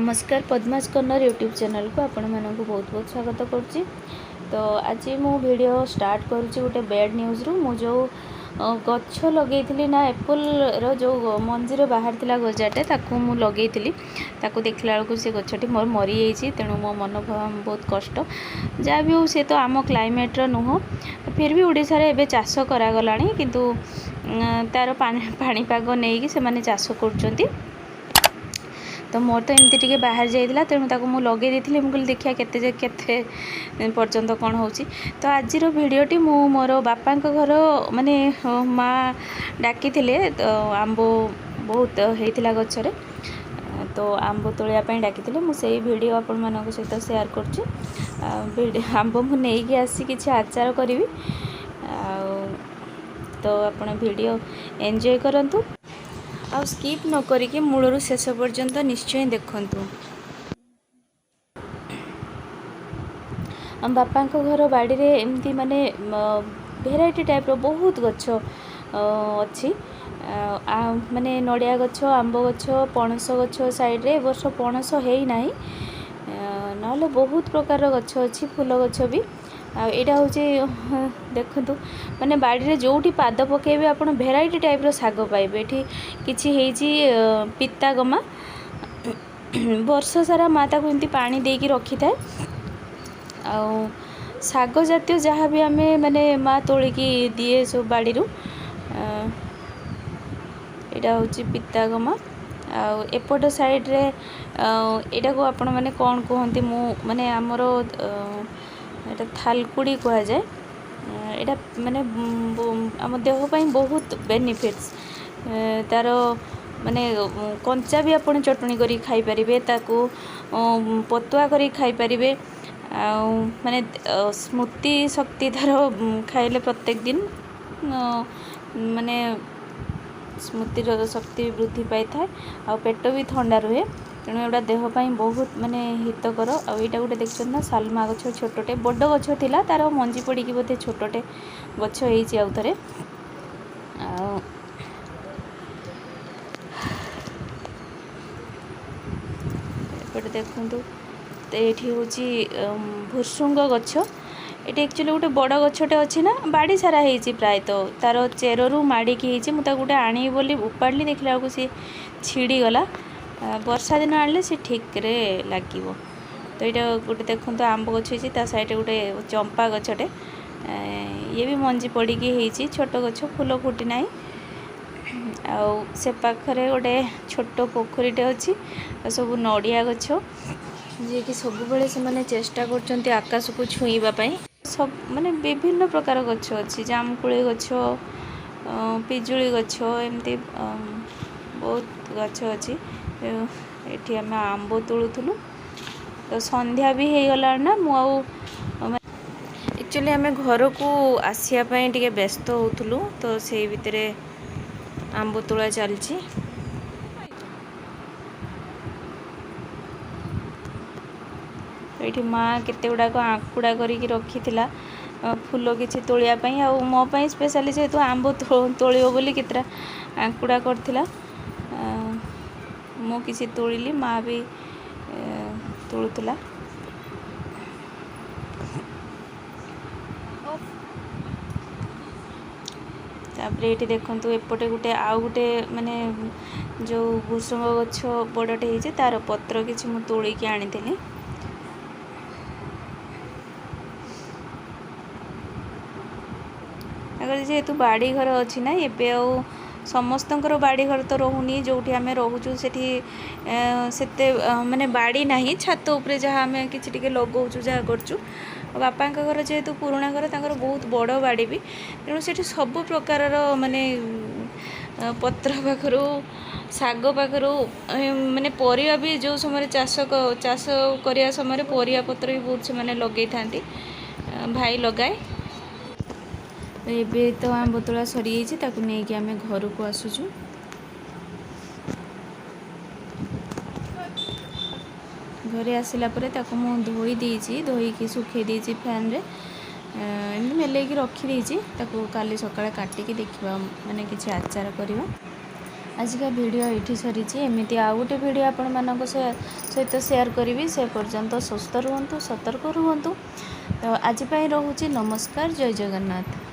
नमस्कार पद्माज corner YouTube channel को आपण मानक बहुत बहुत स्वागत करुच्ची। तो आज मु वीडियो स्टार्ट करुच्ची गोटे बैड न्यूज रु मु जो गच्छ लगे ना एप्पल रो जो मंजीर बाहर थिला गजाटे ताकू मु लगे ताकू देखला बेलू से गछटी मोर मरी जाइए। तेणु मो मन बहुत कष्ट जहाँ भी हो सी तो आम क्लाइमेट नुह फिर भी ओडिशा रे एबे चाष करागलानी किंतु तार पाणीपाग नहीं कि से माने चाष करुचंती। तो मोर तो एमती टिके बाहर जाइला तेणु ताको मु लगे देथिले मु कहली देखिया केते पर्यंत कौन होची। तो आज भिडियोटी मु मोर बापा घर माने माँ डाकी तो आंब बहुत होता गचरे तो आंब तोलिया डाकी मुझे वीडियो आपण मान सहित शेयर कर आंब मुझे आसी किसी आचार करी तो आपण वीडियो एंजॉय करंतु आ स्किप न करिके मूलरू शेष पर्यंत निश्चय देखंतु। हम बापा घर बाड़ी रे एमती माने भेराइटी टाइप रो बहुत गछ अच्छी माने नड़िया गछ आंब गछ पणस गछ साइड रे वर्ष पणस है नहीं ना बहुत प्रकार गछ अच्छी फूल गछ भी आईटा हूँ देखु माने बाड़ी जोटी पाद पकेबे आपन भेराइटी टाइप रो साग पाइबे। एठी किछि हेजी पिता गमा वर्ष सारा माँ ताको एमती पानी देकी रखी थाए आ साग जातीय जहाँ भी आमे माने माँ तोलिकी दिए सब बाड़ी रू एटा हूँ पिता गमा एपट साइड रे एटा को आपण माने कौन कहते मु माने आमर एटा थालकुड़ी कह जाए एटा माने आम देह पई बहुत बेनिफिट्स तार माने कंचा भी आपण चटनी करी खाई परिबे ताकू पतुआ करी खाई परिबे माने स्मृति शक्ति तार खाइले प्रत्येक दिन माने स्मृति शक्ति वृद्धि पाई थाए आ पेट भी ठंडा रुहे। तेणु एटा देहपाई बहुत माने हितकर आईटा गोटे देखते ना सालमा गछ छोटे बड़ गछ थिला तार मंजी पड़ी बोधे छोटे गछ होइछि आउ थरे एपटे देखंतु एठी होछि भुसुंग गछ एटी एक्चुअली गोटे बड़ गछटे अच्छी ना बाड़ी सारा होइछि प्राय तो तार चेररू माड़िकी होइछि मुझे गोटे आनी बोली उपाड़ी देखला बेलू सी छिड़ी गला वर्षा दिन आने से ठीक रे लगे। तो यहाँ गोटे देखो आंब गछ ता साइड गोटे चंपा गछटे ये भी मंजी पड़ी छोट गछ फूल फुटी ना से पाखरे गोटे छोट पोखरीटे अच्छी सब नड़िया गछ जी कि सब बेले से माने चेष्टा कर आकाश को छुईवाई सब माने विभिन्न प्रकार गछ अच्छी जामकुड़ी गछ पिजुली गछ एमती बहुत गछ अच्छी एठी आम आंब तोलुलु तो संध्या भी हो गला ना एक्चुअली आम घर को आसापी टे व्यस्त होलु तो से भितर आंब तोड़ा चलची। ये माँ केते गुड़ाक आंकुड़ा करके रखी फूल किसी तोलियापाई आ मोपाई स्पेशली जेहेतु आंब तोलियो बोली केतरा आंकुड़ा करथिला मु किसी तोड़िली माँ भी तोड़ुला। तापर ये देखंतु एपटे गोटे आउ गोटे माने जो भुसुंग गछ बड़टे होइছে तार पत्र किछि मु तोड़िकी आनिथिली अगर जेहेतु बाड़ी घर अच्छी ना एबे आ समस्तंकर बाड़ी घर तो रोनी जो आम रोचु से माने बाड़ी नहीं छात उपरे जहाँ आम कि लगौचु जहाँ करचु बापा घर जेहेतु पुराणा घर तांकर बहुत बड़ बाड़ी भी तेणु से सब प्रकार माने पत्र पाखरु साग पाखरु माने परिया भी जो समय चाष करिया समय परिया पत्र भी बहुत से माने लगे था भाई लगाए। एबे तो आंब तोड़ा सरी जाइए नहीं कि आम घर को आसुचु घरे आसला मु धोई देइछि धोईकी सुखे देइछि फैन रे एमती मेलेकी रखी देइछि काली सकाळे काटिकी देखिबा माने किछि आचार करिबा आजिका वीडियो ये सरी एमती आउ गोटे वीडियो आपण मान सहित शेयर करी से पर्यंत सुस्थ रुहतु सतर्क रुहतु। तो आज रोचे नमस्कार। जय जगन्नाथ।